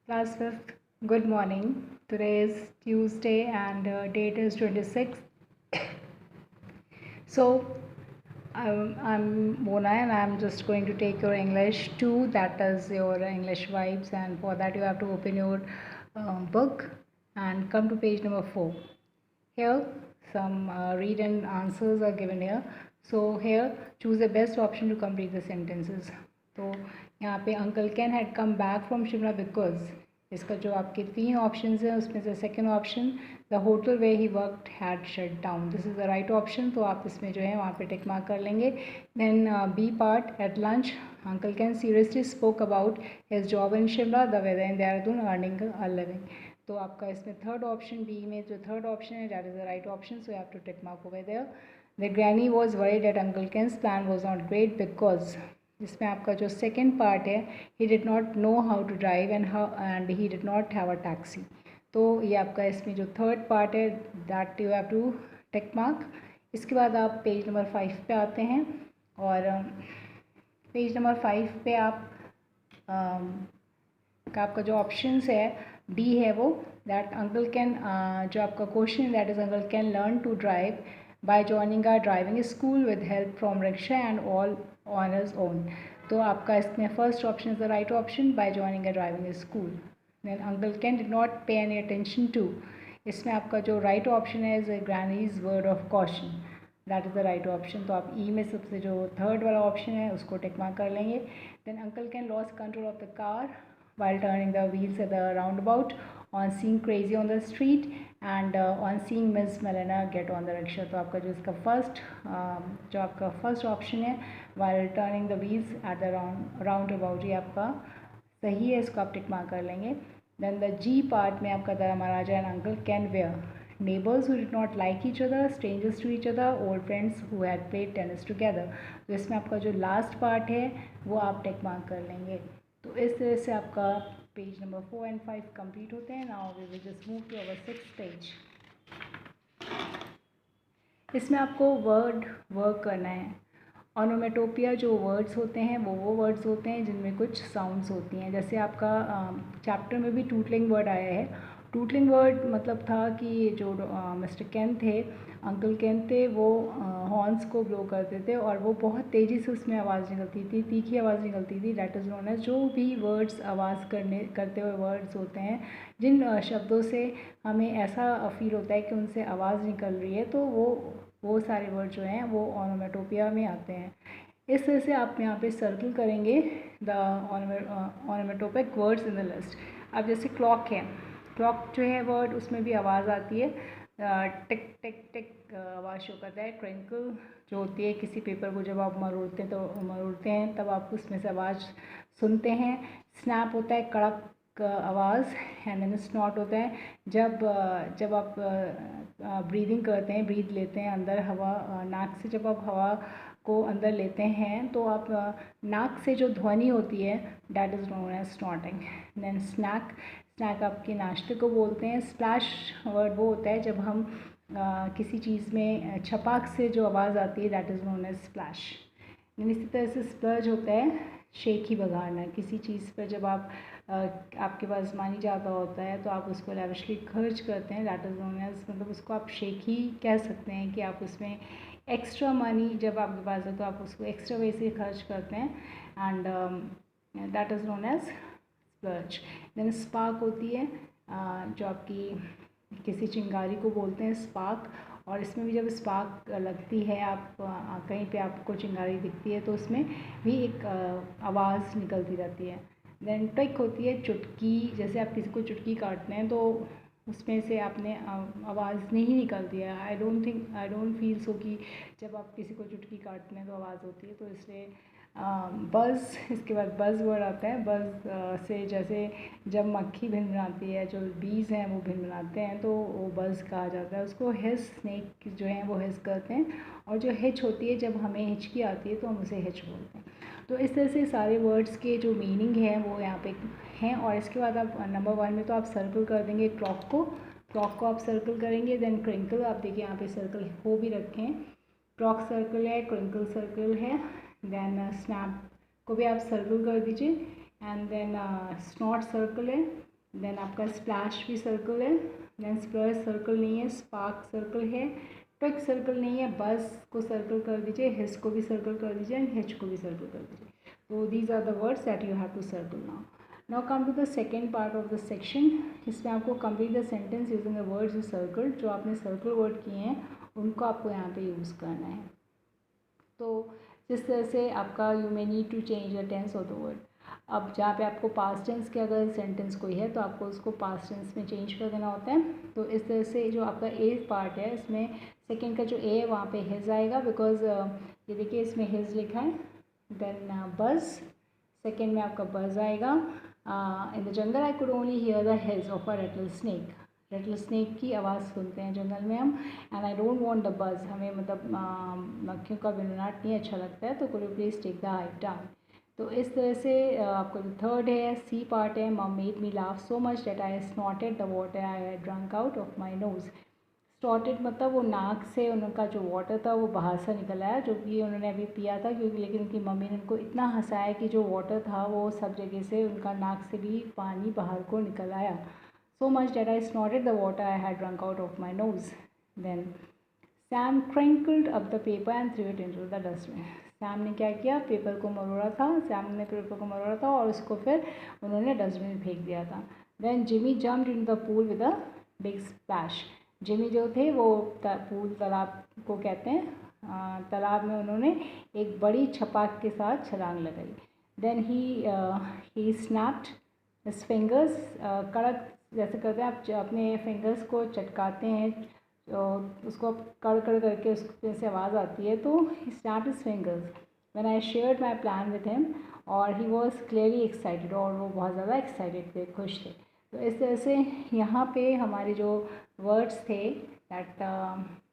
Class 5th, good morning. Today is Tuesday and date is 26th. So, I'm Mona and I'm just going to take your English 2, that is your English vibes, and for that you have to open your book and come to page number 4. Here, some read and answers are given here. So, here, choose the best option to complete the sentences. तो यहाँ पे uncle can had come back from Shimla because इसका जो आपके 3 option हैं उसमें से second option the hotel way he worked had shut down, this is the right option. तो आप इसमें जो है वहाँ पे टिक मार्क कर लेंगे। Then B part, at lunch uncle Ken seriously spoke about his job in Shimla, the weather in Dehradun, earning a living. तो आपका इसमें थर्ड ऑप्शन बी में जो थर्ड ऑप्शन है that is the right option, so you have to tick mark over there. The granny was worried that uncle Ken's plan was not great because, जिसमें आपका जो second part है he did not know how to drive and he did not have a taxi. तो ये आपका इसमें जो third part है that you have to tick mark. इसके बाद आप पेज नंबर 5 पे आते हैं और पेज नंबर 5 पे आप आपका जो ऑप्शंस है डी है वो दैट अंकल कैन, जो आपका क्वेश्चन है that is uncle Ken learn to drive by joining a driving school with help from rickshaw and all on his own. तो आपका इसमें first option is the right option, by joining a driving school. Then uncle Ken did not pay any attention to, इसमें आपका जो right option है is granny's word of caution, that is the right option. तो आप ई में सबसे जो third वाला ऑप्शन है उसको टिक मार्क कर लेंगे। Then uncle Ken lose control of the car while turning the wheels at the roundabout, on seeing crazy on the street and on seeing Miss Melena get on the rickshaw। तो आपका जो इसका जो आपका first option है while turning the wheels at the roundabout, ये आपका सही है, इसको आप टिक मार्क कर लेंगे। देन द जी पार्ट में आपका the Maharaja and uncle can wear, neighbors who did not like each other, strangers to each other, old friends who had played tennis together। तो इसमें आपका जो लास्ट पार्ट है वो आप टिक मार्क कर लेंगे। तो इस तरह से आपका पेज नंबर 4 एंड 5 कंप्लीट होते हैं। Now we will just move to our 6th page. इसमें आपको वर्ड वर्क करना है। ऑनोमेटोपिया जो वर्ड्स होते हैं वो वर्ड्स होते हैं जिनमें कुछ साउंड्स होती हैं। जैसे आपका चैप्टर में भी टूटलिंग वर्ड आया है। टूटलिंग वर्ड मतलब था कि जो मिस्टर केन थे, अंकल केन थे, वो हॉर्न्स को ब्लो करते थे और वो बहुत तेज़ी से उसमें आवाज़ निकलती थी, तीखी आवाज़ निकलती थी। दैट इज़ नोन एज, जो भी वर्ड्स आवाज़ करते हुए वर्ड्स होते हैं, जिन शब्दों से हमें ऐसा फील होता है कि उनसे आवाज़ निकल रही है, तो वो सारे वर्ड जो हैं वो ऑनोमेटोपिया में आते हैं। इस तरह से आप यहाँ पे सर्कल करेंगे the onomatopoeic words in the list. अब जैसे क्लॉक है, क्लॉक जो है वर्ड उसमें भी आवाज़ आती है, टिक टिक टिक आवाज़ शो करता है। ट्विंकल जो होती है, किसी पेपर को जब आप मरोड़ते हैं तब आप उसमें से आवाज़ सुनते हैं। स्नैप होता है कड़क आवाज़, एंड देन स्नॉट होता है जब आप ब्रीदिंग करते हैं, ब्रीथ लेते हैं अंदर हवा नाक से, जब आप हवा को अंदर लेते हैं तो आप नाक से जो ध्वनि होती है that is known as snorting. Then snack आपके नाश्ते को बोलते हैं। स्प्लैश वर्ड वो होता है जब हम किसी चीज़ में छपाक से जो आवाज़ आती है that is known as splash. इसी तरह से स्प्लर्ज होता है शेखी बघाड़ना, किसी चीज़ पर जब आपके पास मानी ज़्यादा होता है तो आप उसको लैविशली खर्च करते हैं, दैट इज़ नोन एज, मतलब उसको आप शेखी कह सकते हैं कि आप उसमें एक्स्ट्रा मनी जब आपके पास है तो आप उसको एक्स्ट्रा वे से खर्च करते हैं, and that is known as splurge. Then spark होती है जो आपकी किसी चिंगारी को बोलते हैं स्पार्क, और इसमें भी जब स्पार्क लगती है, आप कहीं पे आपको चिंगारी दिखती है तो उसमें भी एक आवाज़ निकलती रहती है। देन टिक होती है चुटकी, जैसे आप किसी को चुटकी काटते हैं तो उसमें से आपने आवाज़ नहीं निकलती है। आई डोंट फील सो कि जब आप किसी को चुटकी काटते हैं तो आवाज़ होती है, तो इसलिए बज़, इसके बाद बज़ वर्ड आता है। बज़ से जैसे जब मक्खी भिनभिनाती है, जो बीज हैं वो भिनभिनाते हैं तो वो बज़ कहा जाता है उसको। हिस, स्नेक जो हैं वो हिस करते हैं, और जो हिच होती है जब हमें हिचकी आती है तो हम उसे हिच बोलते हैं। तो इस तरह से सारे वर्ड्स के जो मीनिंग है वो यहाँ पे हैं। और इसके बाद आप नंबर 1 में तो आप सर्कल कर देंगे क्लॉक को आप सर्कल करेंगे। देन क्रिंकल, आप देखिए यहाँ पे सर्कल हो भी रखे हैं, क्लॉक सर्कल है, क्रिंकल सर्कल है। देन स्नैप को भी आप सर्कल कर दीजिए, एंड देन स्नॉट सर्कल है, देन आपका स्प्लैश भी सर्कल है, देन स्प्लैश सर्कल नहीं है, स्पार्क सर्कल है, ट्विक सर्कल नहीं है, बस को सर्कल कर दीजिए, हिस को भी सर्कल कर दीजिए एंड हिच को भी सर्कल कर दीजिए. तो these are the words that you have to circle now. Now come to the second part of the section. इसमें आपको complete the sentence using the words you circle. जो आपने सर्कल वर्ड किए हैं उनको आपको यहाँ पे यूज़ करना है. तो जिस तरह से आपका you may need to change the tense of the word. अब जहाँ पे आपको पास्ट टेंस के अगर सेंटेंस कोई है तो आपको उसको पास्ट टेंस में चेंज कर देना होता है. तो इस तरह से जो आपका ए पार्ट है इसमें सेकंड का जो ए है वहाँ पे हिज आएगा, बिकॉज ये देखिए इसमें हिज लिखा है. देन बज, सेकंड में आपका बज आएगा. In the jungle I could only here the his of a Ratle snake. Ratle snake की आवाज़ सुनते हैं जंगल में हम. And I don't want the बज, हमें मतलब मक्खियों का भिनभिनाट नहीं अच्छा लगता है. तो could you please take the height down. तो इस तरह से आपका जो थर्ड है सी पार्ट है, mum made me laugh so much that I snorted the water I had drunk out of my nose. Snorted मतलब वो नाक से उनका जो वाटर था वो बाहर से निकल आया, जो कि उन्होंने अभी पिया था, क्योंकि लेकिन उनकी मम्मी ने उनको इतना हंसाया कि जो वाटर था वो सब जगह से उनका नाक से भी पानी बाहर को निकल आया. So much that I snorted the water I had drunk out of my nose. Then Sam crinkled up the paper and threw it into the dustbin. Sam ने क्या किया, पेपर को मरोड़ा था, सैम ने पेपर को मरोड़ा था और उसको फिर उन्होंने डस्टबिन में फेंक दिया था. Then Jimmy jumped in the pool with a big splash. Jimmy जो थे वो पूल तालाब को कहते हैं, तालाब में उन्होंने एक बड़ी छपाक के साथ छलांग लगाई. Then he snapped his fingers. कड़क जैसे करते हैं आप अपने फिंगर्स को चटकाते हैं तो उसको कड़ कड़ करके उसमें से आवाज़ आती है. तो he snapped his fingers when I shared my plan with him. और ही वॉज क्लियरली एक्साइटेड, और वो बहुत ज़्यादा एक्साइटेड थे, खुश थे. तो इस तरह से यहाँ पे हमारे जो वर्ड्स थे that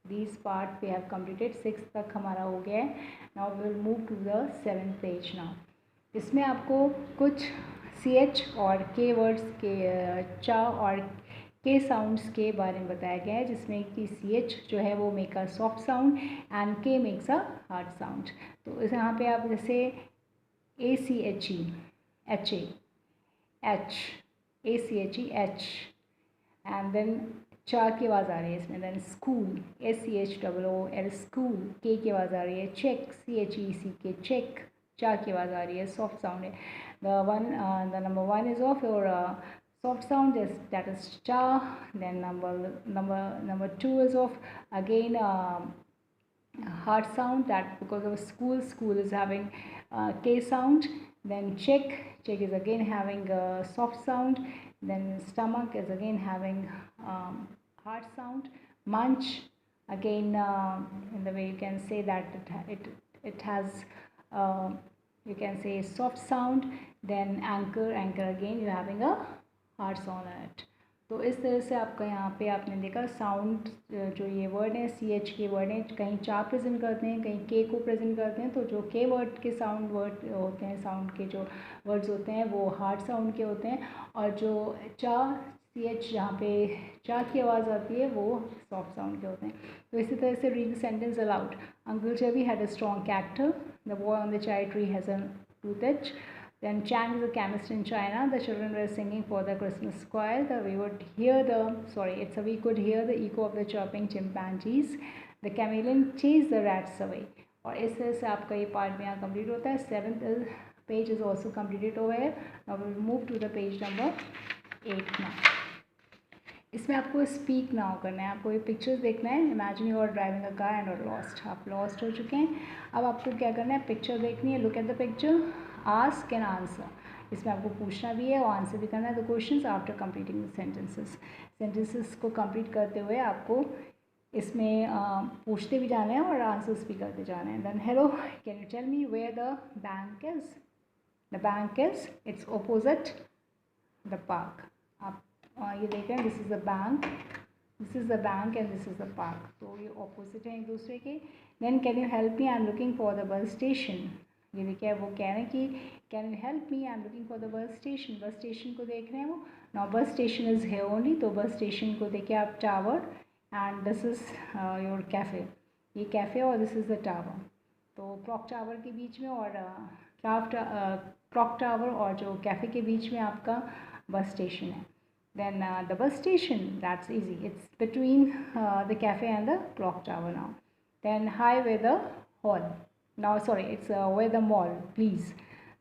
these part we have completed. 6 तक हमारा हो गया है. Now we will move to the 7th page. Now इसमें आपको कुछ CH और K वर्ड्स के चा और के साउंड्स के बारे में बताया गया है, जिसमें कि CH जो है वो make a soft sound and K makes a hard sound. तो इस यहाँ पे आप जैसे ACHE HA H ACHE H and then चा की आवाज़ आ रही है इसमें. Then school SCHOOL school. के की आवाज़ आ रही है. Check CHECK check. चा की आवाज़ आ रही है, सॉफ्ट साउंड है. The number 1 is of your soft sound, that is cha. Then number 2 is of again hard sound, that because of school is having K sound. Then check is again having a soft sound. Then stomach is again having hard sound. Munch again in the way you can say that it has you can say soft sound. Then anchor again you're having a hard sound eight. तो इस तरह से आपका यहाँ पे आपने देखा sound जो ये वर्ड है CH के वर्ड हैं, कहीं चा प्रेजेंट करते हैं, कहीं के को प्रेजेंट करते हैं. तो जो के वर्ड के साउंड वर्ड होते हैं, साउंड के जो वर्ड्स होते हैं वो हार्ड साउंड के होते हैं, और जो चा CH जहाँ पे चा की आवाज़ आती है वो सॉफ्ट साउंड के होते हैं. तो इसी तरह से read the sentence aloud. Uncle Chubby had a strong character. The boy on the chai tree has a tooth. Then Chang is a chemist in China. The children were singing for the Christmas choir. We could hear the echo of the chirping chimpanzees. The chameleon chased the rats away. और इस तरह से आपका ये part भी यहाँ complete होता है. 7th page is also completed over here. Now we will move to the page number 8 now. इसमें आपको स्पीक नाउ करना है. आपको ये पिक्चर्स देखना है. Imagine you are driving a car and are lost. आप लॉस्ट हो चुके हैं. अब आपको क्या करना है, पिक्चर देखनी है. Look at the picture, ask and answer. इसमें आपको पूछना भी है और आंसर भी करना है. The questions after completing the sentences को कंप्लीट करते हुए आपको इसमें पूछते भी जाना है और आंसर्स भी करते जाना है. Then hello, can you tell me where the bank is. The bank is it's opposite the park. आप ये देख रहे हैं, this is the bank and this is the park. तो ये ऑपोजिट हैं एक दूसरे के. Then can you help me, I am looking for the bus station. ये देखिए वो कह रहे हैं कि can you help me, I am looking for the bus station. Bus station को देख रहे हैं वो. Now bus station is here only. तो बस स्टेशन को देखिए आप, tower and this is your cafe. ये कैफ़े और दिस इज़ द टावर. तो क्लॉक टावर के बीच में और क्लॉक टावर और जो कैफ़े के बीच में आपका बस स्टेशन है. Then the bus station, that's easy. It's between the cafe and the clock tower now. Then hi where the hall. Now sorry, it's where the mall, please.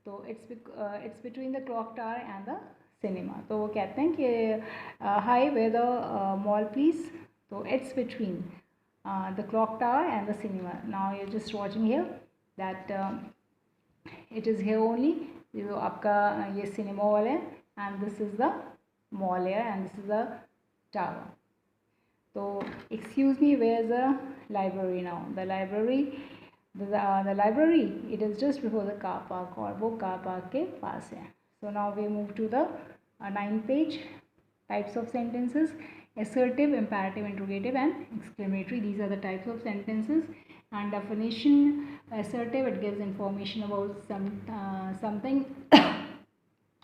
तो it's between the clock tower and the cinema. तो वो कहते हैं कि hi where the mall please. So it's between the clock tower and the cinema. Now you're just watching here that it is here only. जो आपका ये cinema hall है and this is the mall here and this is the tower. So excuse me, where's the library now? The library, the library, it is just before the car park और वो car park के पास है. So now we move to the 9th page. Types of sentences: assertive, imperative, interrogative and exclamatory. These are the types of sentences. And definition: assertive, it gives information about something.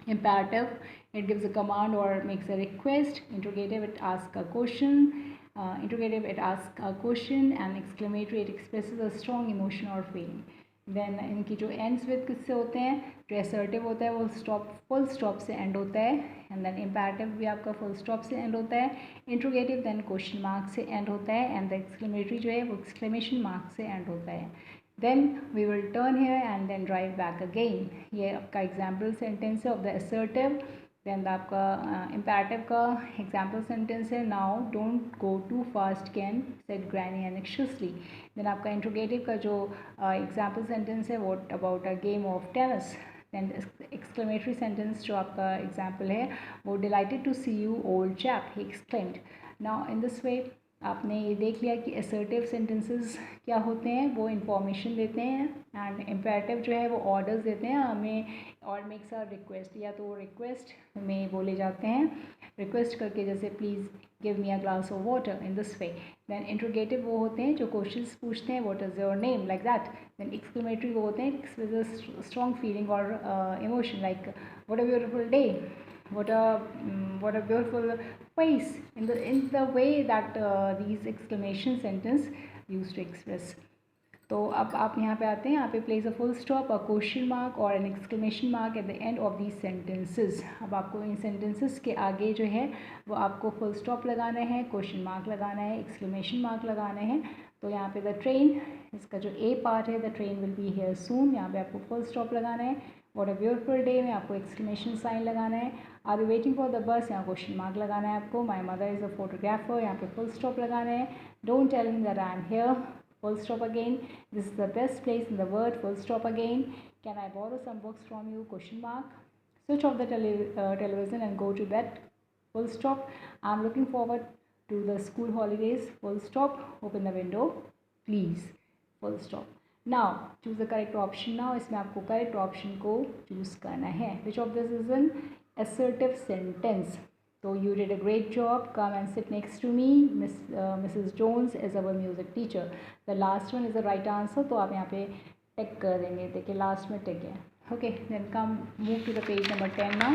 Imperative, it gives a command or makes a request. Interrogative, it asks a question. Interrogative, it asks a question. And exclamatory, it expresses a strong emotion or feeling. Then इनकी जो ends with किससे होते हैं, जो assertive होता है वो full stop से एंड होता है. एंड देन इम्पैरेटिव भी आपका फुल स्टॉप से एंड होता है. इंट्रोगेटिव देन क्वेश्चन मार्क से एंड होता है. एंड द एक्सक्लेमेटरी जो है वो एक्सक्लेमेशन मार्क से एंड होता है. Then we will turn here and then drive back again. ये आपका एग्जाम्पल सेंटेंस है ऑफ द असर्टिव. देन आपका इम्पैरेटिव का एग्जाम्पल सेंटेंस है, now don't go too fast Ken said granny anxiously. Then आपका इंट्रोगेटिव का जो एग्जाम्पल सेंटेंस है, what about a game of tennis. Then exclamatory sentence जो आपका एग्जाम्पल है वो, delighted to see you old chap, he exclaimed. Now in this वे आपने ये देख लिया कि असर्टिव सेंटेंसेस क्या होते हैं, वो इंफॉर्मेशन देते हैं. एंड इम्पैरेटिव जो है वो ऑर्डर्स देते हैं हमें और मेक्स अ रिक्वेस्ट, या तो रिक्वेस्ट में बोले जाते हैं, रिक्वेस्ट करके जैसे please give me a glass of water, in this way. Then interrogative वो होते हैं जो क्वेश्चंस पूछते हैं, what is your name, like that. Then exclamatory वो होते हैं स्ट्रॉन्ग फीलिंग और emotion, like what a beautiful day, what a beautiful face, in the way that these exclamation sentence used to express. तो अब आप यहाँ पे आते हैं, यहाँ पे place a full stop, a question mark और an exclamation mark at the end of these sentences. अब आपको इन सेंटेंसेस के आगे जो है वो आपको फुल स्टॉप लगाना है, क्वेश्चन मार्क लगाना है, एक्सक्लेमेशन मार्क लगाना है. तो यहाँ पे द ट्रेन, इसका जो ए पार्ट है, the train will be here soon, यहाँ पे आपको फुल स्टॉप लगाना है. व्हाट अ ब्यूटीफुल डे में आपको एक्सक्लेमेशन साइन लगाना है. Are you waiting for the bus, यहाँ क्वेश्चन मार्क लगाना है आपको. My mother is a photographer, यहाँ पे फुल स्टॉप लगाना है. Don't tell him that I am here, full stop again. This is the best place in the world, full stop again. Can I borrow some books from you, question mark. Switch off the television and go to bed, full stop. I'm looking forward to the school holidays, full stop. Open the window please, full stop. Now choose the correct option. Now इसमें आपको correct option को choose करना है. Which of this is an assertive sentence? So you did a great job. Come and sit next to me. Mrs. Jones is our music teacher. The last one is the right answer. तो आप यहाँ पे टिक कर देंगे. देखिए last में टिक है. Okay. Then come move to the page number 10 now.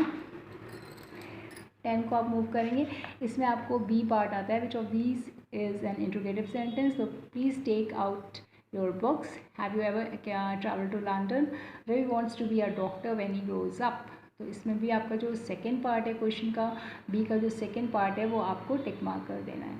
10 को आप मूव करेंगे. इसमें आपको B पार्ट आता है. Which of these is an interrogative sentence? So please take out your books. Have you ever traveled to London? Ravi wants to be a doctor when he grows up. तो इसमें भी आपका जो second part है question का, B का जो second part है वो आपको टिक मार्क कर देना है.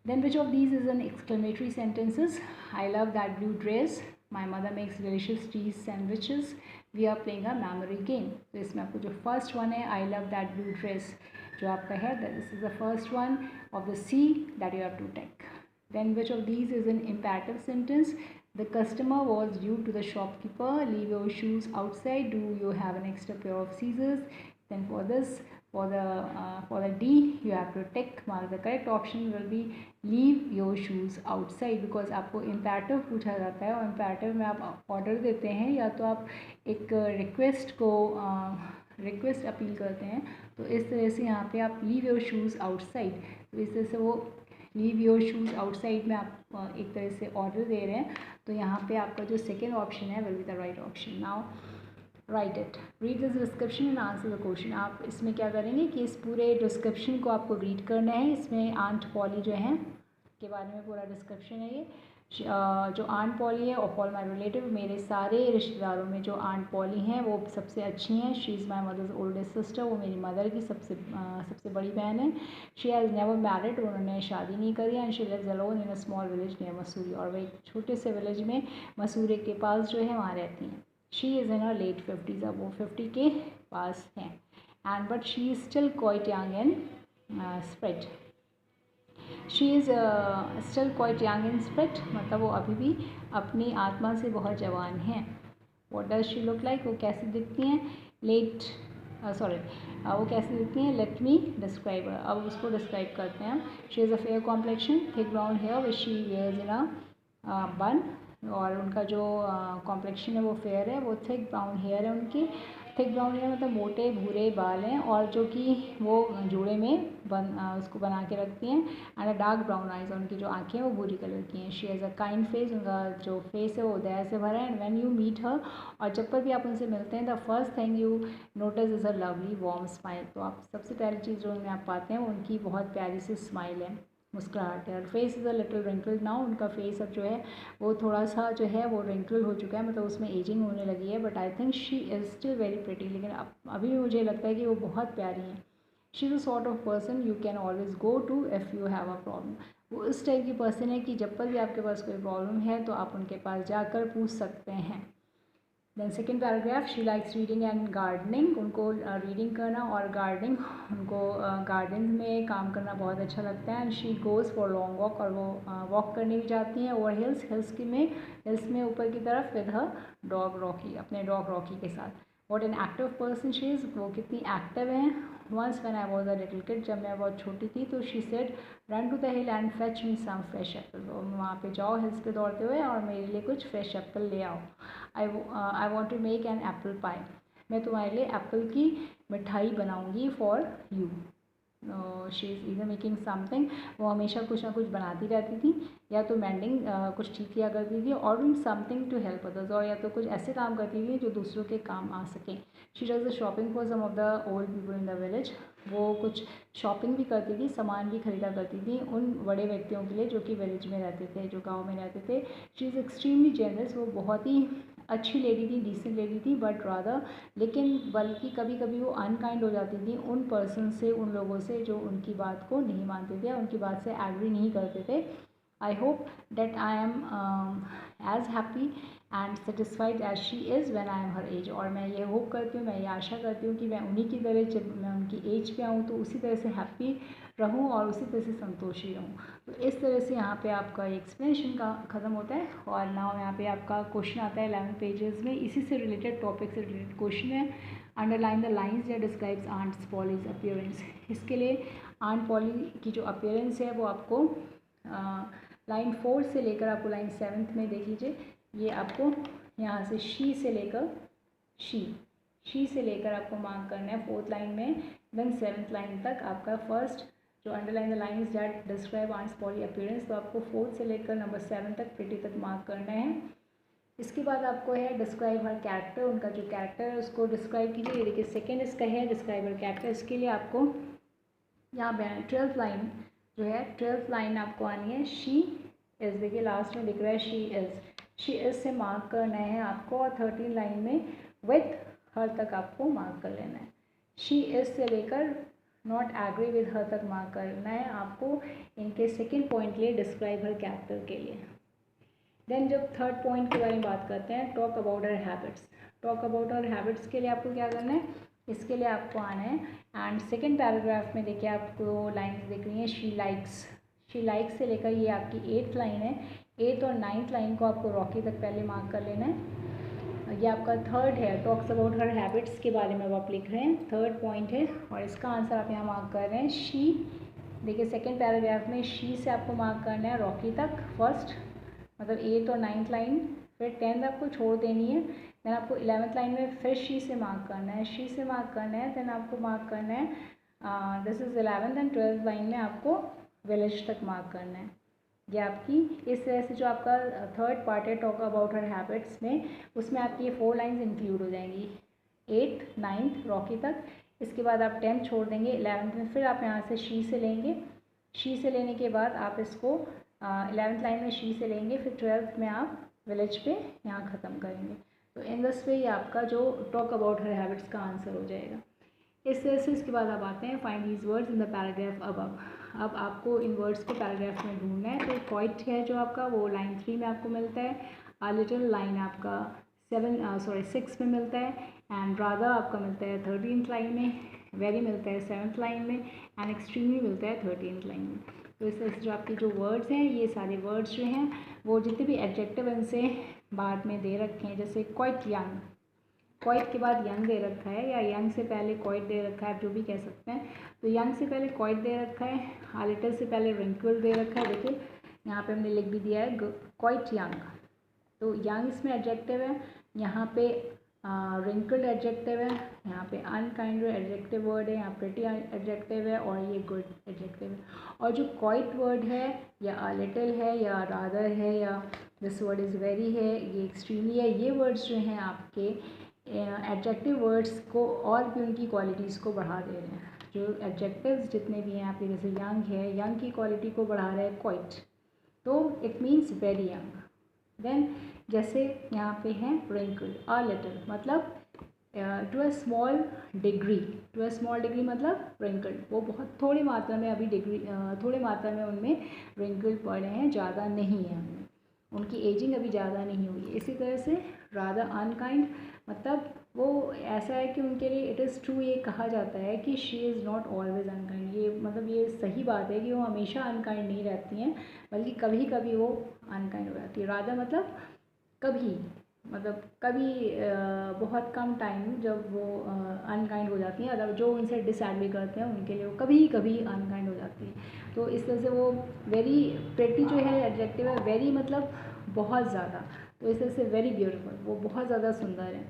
Then which of these is an exclamatory sentences? I love that blue dress, my mother makes delicious cheese sandwiches, we are playing a memory game. तो इसमें आपको जो फर्स्ट वन है, I love that blue dress, जो आपका है, this is the first one of the C that you have to tick. Then which of these is an imperative sentence? The customer was rude to the shopkeeper. Leave your shoes outside. Do you have an extra pair of scissors? Then for this, for the D, you have to tick mark. The correct option will be leave your shoes outside, because आपको imperative पूछा जाता है और imperative में आप order देते हैं या तो आप एक request को रिक्वेस्ट अपील करते हैं. तो इस तरह से यहाँ पे आप लीव योर शूज़ आउटसाइड, तो इस तरह से वो लीव योर शूज़ आउटसाइड में आप एक तरह से ऑर्डर दे रहे हैं. तो यहाँ पे आपका जो सेकेंड ऑप्शन है will be the right option. Now right it, read this description and answer the question. आप इसमें क्या करेंगे कि इस पूरे डिस्क्रिप्शन को आपको रीड करना है. इसमें आंट पॉली जो है के बारे में पूरा डिस्क्रिप्शन है ये. जो आंट पॉली है, ऑफ ऑल माई रिलेटिव, मेरे सारे रिश्तेदारों में जो आंट पॉली हैं वो सबसे अच्छी हैं। She is my mother's oldest sister, वो मेरी मदर की सबसे बड़ी बहन है। शी हैज़ नेवर मैरिड, उन्होंने शादी नहीं करी। And she lives alone in a small village near Mussoorie, और वह एक छोटे से विलेज में मसूरी के पास जो है वहाँ रहती हैं। She is in a late 50s, अब वो 50 के पास हैं। And but she is still quite young and spirit. She is still quite young in spirit, मतलब वो अभी भी अपनी आत्मा से बहुत जवान हैं। What does she look like, वो कैसी दिखती हैं? वो कैसी दिखती हैं? Let me describe. अब उसको डिस्क्राइब करते हैं हम। She is a fair complexion, thick brown hair which she wears in a bun, और उनका जो कॉम्प्लेक्शन है वो फेयर है, वो थिक ब्राउन हेयर है उनकी। थिक ब्राउन हेयर मतलब मोटे भूरे बाल हैं, और जो कि वो जूड़े में उसको बना के रखती हैं। And a dark brown eyes, उनकी जो आँखें हैं वो भूरी कलर की हैं। She has a kind face, उनका जो फेस है वो दया से भरा है। And when you meet her, और जब पर भी आप उनसे मिलते हैं, the first thing you notice is a lovely warm smile, तो आप सबसे पहली चीज़ जो उनमें आप पाते हैं वो उनकी बहुत प्यारी सी स्माइल है, मुस्कुराहट है। और face is a little wrinkled now, उनका फेस अब जो है वो थोड़ा सा जो है वो रिंकल हो चुका है, मतलब उसमें एजिंग होने लगी है। But I think she is still very pretty, लेकिन अभी भी मुझे लगता है कि वो बहुत प्यारी हैं। She is a sort of person you can always go to if you have a problem, वो इस टाइप की पर्सन है कि जब पर भी आपके पास कोई प्रॉब्लम है तो आप उनके पास जाकर पूछ सकते हैं। Then second paragraph, she likes reading and gardening, उनको रीडिंग करना और गार्डनिंग, उनको गार्डन में काम करना बहुत अच्छा लगता है। And she goes for long walk, और वो वॉक करने भी जाती हैं ओवर हिल्स में ऊपर की तरफ, विद हर डॉग रॉकी, अपने डॉग रॉकी के साथ। What an active person she is, वो कितनी एक्टिव हैं। Once when I was a little kid, जब मैं बहुत छोटी थी, तो she said run to the hill and fetch me some fresh apple, वहाँ पे जाओ हिल्स पे दौड़ते हुए और मेरे लिए कुछ फ्रेश एप्पल ले आओ। I want to make an apple pie, मैं तुम्हारे लिए एप्पल की मिठाई बनाऊँगी for you. She is either making something, वो हमेशा कुछ ना कुछ बनाती रहती थी, या तो मेंडिंग कुछ ठीक किया करती थी, और doing something to help others, और या तो कुछ ऐसे काम करती थी जो दूसरों के काम आ सकें। She does the shopping for some of the old people in the village, वो कुछ शॉपिंग भी करती थी, सामान भी खरीदा करती थी उन बड़े व्यक्तियों के लिए जो कि विलेज में रहते थे, जो गाँव में रहते थे। शी इज़ एक्सट्रीमली जेनरस, वो बहुत ही अच्छी लेडी थी, डिसेंट लेडी थी, बट रादर, लेकिन बल्कि कभी कभी वो अनकाइंड हो जाती थी उन पर्सन से, उन लोगों से जो उनकी बात को नहीं मानते थे, उनकी बात से एग्री नहीं करते थे। I hope that I am as happy and satisfied as she is when I am her age, और मैं ये होप करती हूँ, मैं ये आशा करती हूँ कि मैं उन्हीं की तरह, जब मैं उनकी एज पे आऊँ तो उसी तरह से हैप्पी रहूँ और उसी तरह से संतोषी रहूँ। तो इस तरह से यहाँ पे आपका एक्सप्लेनेशन का ख़त्म होता है। और नाउ यहाँ पे आपका क्वेश्चन आता है 11 पेजेस में, इसी से रिलेटेड, टॉपिक से रिलेटेड क्वेश्चन है। Underline the lines that describes aunt Polly's appearance, इसके लिए आंट पॉली की जो अपीयरेंस है वो आपको लाइन 4 से लेकर आपको लाइन 7 में देख लीजिए, ये आपको यहाँ से शी से लेकर शी से लेकर आपको मार्क करना है 4th लाइन में, देन 7th लाइन तक आपका फर्स्ट जो underline the lines that describe aunt's Polly appearance, तो आपको 4th से लेकर नंबर 7 तक प्रिटी तक मार्क करना है। इसके बाद आपको है डिस्क्राइब हर कैरेक्टर, उनका जो कैरेक्टर है उसको डिस्क्राइब कीजिए। ये देखिए सेकेंड इसका है डिस्क्राइब हर कैरेक्टर, इसके लिए आपको यहाँ पे 12th लाइन जो है, 12th लाइन आपको आनी है शी इज़, देखिए लास्ट में दिख रहा है शी इज़ से मार्क करना है आपको, और 13 लाइन में विथ हर तक आपको मार्क कर लेना है। शी इज़ से लेकर नॉट एग्री विद हर तक मार्क करना है आपको इनके सेकेंड पॉइंट के लिए, डिस्क्राइब हर कैरेक्टर के लिए। देन जब थर्ड पॉइंट के बारे में बात करते हैं, talk about her habits, talk about her habits के लिए आपको क्या करना है, इसके लिए आपको आना है। एंड सेकेंड पैराग्राफ में देखिए आपको लाइन्स दिख रही हैं, शी लाइक्स से लेकर ये आपकी 8th लाइन है, 8th और 9th लाइन को आपको रॉकी तक पहले मार्क कर लेना है। ये आपका थर्ड है, टॉक्स अबाउट हर हैबिट्स के बारे में आप लिख रहे हैं, थर्ड पॉइंट है, और इसका आंसर आप यहाँ मार्क कर रहे हैं शी। देखिए सेकेंड पैराग्राफ में शी से आपको मार्क करना है रॉकी तक फर्स्ट, मतलब 8th और 9th लाइन, फिर 10th आपको छोड़ देनी है, देन आपको 11th लाइन में फिर शी से मार्क करना है, देन आपको मार्क करना है this is 11th, and 12th line में आपको विलेज तक मार्क करना है। ये आपकी इस तरह से जो आपका थर्ड पार्ट है टॉक अबाउट हर हैबिट्स में, उसमें आपकी ये 4 लाइन्स इंक्लूड हो जाएंगी, 8th 9th रॉकी तक, इसके बाद आप 10th छोड़ देंगे, 11th में फिर आप यहाँ से शी से लेंगे, शी से लेने के बाद आप इसको 11th लाइन में शी से लेंगे, फिर 12th में आप विलेज पे यहाँ ख़त्म करेंगे। तो इन दिस वे ये आपका जो टॉक अबाउट हर हैबिट्स का आंसर हो जाएगा। इस तरह से इसके बाद आप आते हैं find these words in the paragraph above. अब आपको इन वर्ड्स को पैराग्राफ में ढूंढना है। तो क्वाइट है जो आपका वो लाइन 3 में आपको मिलता है, आ लिटिल लाइन आपका 6 में मिलता है, एंड रादर आपका मिलता है 13th लाइन में, वेरी मिलता है 7th लाइन में, एंड एक्सट्रीमली मिलता है 13th लाइन में। तो इस तरह से जो आपके जो वर्ड्स हैं, ये सारे वर्ड्स जो हैं वो जितने भी एडजेक्टिव इनसे बाद में दे रखे हैं, जैसे क्वाइट यंग, क्वाइट के बाद यंग दे रखा है, या यंग से पहले क्वाइट दे रखा है, आप जो भी कह सकते हैं। तो यंग से पहले क्वाइट दे रखा है, आ लिटिल से पहले रिंकल दे रखा है। देखिए यहाँ पे हमने लिख भी दिया है क्वाइट यंग, तो यंग इसमें एडजेक्टिव है, यहाँ पे रिंकल्ड एडजेक्टिव है, यहाँ पे अनकाइंड एडजेक्टिव वर्ड है, यहाँ प्रिटी एडजेक्टिव है, और ये गुड एडजेक्टिव है। और जो क्वाइट वर्ड है, या अ लिटिल है, या रादर है, या दिस वर्ड इज़ वेरी है, ये एक्सट्रीमली है, ये वर्ड्स जो हैं आपके एडजेक्टिव वर्ड्स को और भी उनकी क्वालिटीज़ को बढ़ा दे रहे हैं। जो एडजेक्टिव्स जितने भी हैं आपके, जैसे यंग है, यंग की क्वालिटी को बढ़ा रहे हैं क्वाइट, तो it means very young. Then जैसे यहाँ पे हैं रिंकल, अ लिटिल मतलब to a small degree, to a small degree मतलब रिंकल, वो बहुत थोड़ी मात्रा में अभी डिग्री थोड़ी मात्रा में उनमें रिंकल पड़े हैं, ज़्यादा नहीं है उनमें, उनकी एजिंग अभी ज़्यादा नहीं हुई है। इसी तरह से रादर अनकाइंड मतलब वो ऐसा है कि उनके लिए इट इज़ ट्रू, ये कहा जाता है कि she is not always unkind, ये मतलब ये सही बात है कि वो हमेशा अनकाइंड नहीं रहती हैं, बल्कि कभी कभी वो अनकाइंड हो जाती है। रादर मतलब कभी, मतलब कभी बहुत कम टाइम जब वो अनकाइंड हो जाती हैं, अगर जो उनसे डिसएग्री करते हैं उनके लिए वो कभी कभी अनकाइंड हो जाती है। तो इस तरह से वो वेरी प्रेटी जो है एडजेक्टिव है, वेरी मतलब बहुत ज़्यादा, तो इस तरह से वेरी ब्यूटीफुल, वो बहुत ज़्यादा सुंदर है।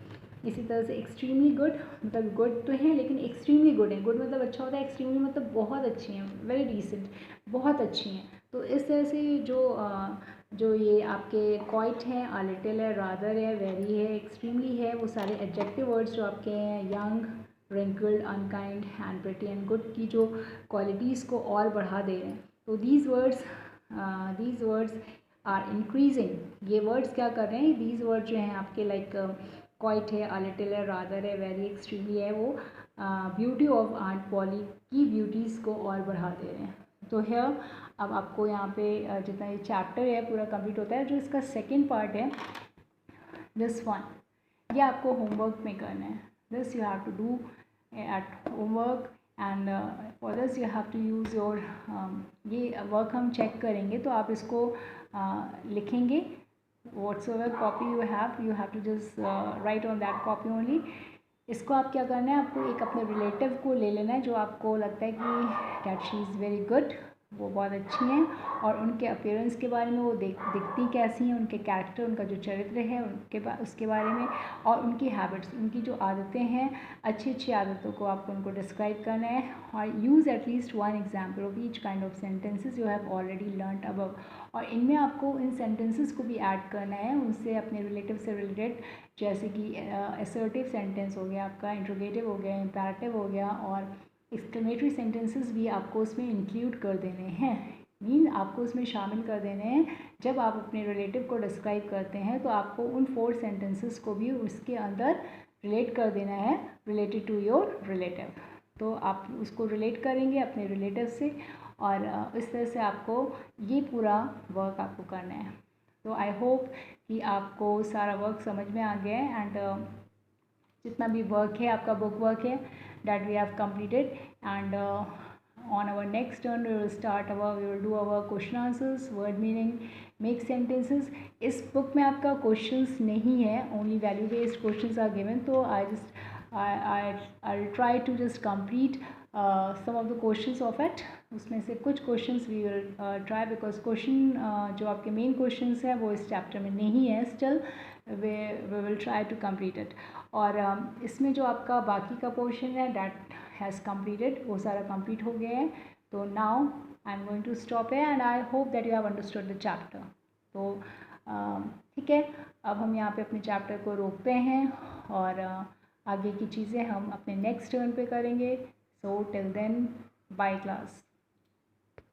इसी तरह से एक्सट्रीमली गुड मतलब गुड तो है लेकिन एक्सट्रीमली गुड है, गुड मतलब अच्छा होता है, एक्सट्रीमली मतलब बहुत अच्छी हैं, वेरी डिसेंट, बहुत अच्छी हैं। तो इस तरह से जो ये आपके क्वाइट हैं, आ लिटिल है, रादर है, वेरी है, एक्सट्रीमली है, वो सारे एडजेक्टिव वर्ड्स जो आपके हैं young, wrinkled, unkind, and pretty and good की जो क्वालिटीज़ को और बढ़ा दे रहे हैं। तो दीज वर्ड्स आर इंक्रीजिंग, ये वर्ड्स क्या कर रहे हैं, दीज वर्ड जो हैं आपके लाइक क्वाइट है, आ लिटिल है, रादर है, वेरी, एक्सट्रीमली है, वो ब्यूटी ऑफ आर्ट पॉली की ब्यूटीज़ को और बढ़ा दे रहे हैं। तो हियर अब आपको यहाँ पे जितना ये चैप्टर है पूरा कंप्लीट होता है। जो इसका सेकंड पार्ट है दिस वन, ये आपको होमवर्क में करना है। This you have to do at homework, and for this you have to use your, ये वर्क हम चेक करेंगे तो आप इसको लिखेंगे, whatsoever copy you have to just write on that copy only। इसको आप क्या करना है, आपको एक अपने रिलेटिव को ले लेना है जो आपको लगता है कि that she is very good, वो बहुत अच्छी हैं, और उनके अपीयरेंस के बारे में, वो दिखती कैसी हैं, उनके कैरेक्टर, उनका जो चरित्र है उसके बारे में, और उनकी हैबिट्स, उनकी जो आदतें हैं, अच्छी अच्छी आदतों को आपको उनको डिस्क्राइब करना है। और use at least one example of each kind of sentences you have already learned above, और इनमें आपको इन सेंटेंसेस को भी ऐड करना है उनसे अपने रिलेटिव से रिलेटेड, जैसे कि असर्टिव सेंटेंस हो गया आपका, इंट्रोगेटिव हो गया, इम्पेरेटिव हो गया, और एक्सक्लेमेटरी सेंटेंसेस भी आपको उसमें इंक्लूड कर देने हैं, मीन आपको उसमें शामिल कर देने हैं। जब आप अपने रिलेटिव को डिस्क्राइब करते हैं तो आपको उन 4 सेंटेंसेस को भी उसके अंदर रिलेट कर देना है, रिलेटेड टू योर रिलेटिव। तो आप उसको रिलेट करेंगे अपने रिलेटिव से, और इस तरह से आपको ये पूरा वर्क आपको करना है। तो आई होप कि आपको सारा वर्क समझ में आ गया है, एंड जितना भी वर्क है आपका बुक वर्क है that we have completed, and on our next turn we will do our question answers, word meaning, make sentences। इस बुक में आपका क्वेश्चंस नहीं है, only value based questions are given, तो I'll try to just complete some of the questions of it। उसमें से कुछ questions we will try, because question जो आपके मेन क्वेश्चंस हैं वो इस चैप्टर में नहीं है, still we will try to complete it। और इसमें जो आपका बाकी का पोर्शन है दैट हैज़ completed, वो सारा कंप्लीट हो गया है। तो now I am going to stop है, and I hope that you have understood the chapter. तो ठीक है, अब हम यहाँ पे अपने चैप्टर को रोकते हैं, और आगे की चीज़ें हम अपने नेक्स्ट टर्न पे करेंगे। So till then, bye class.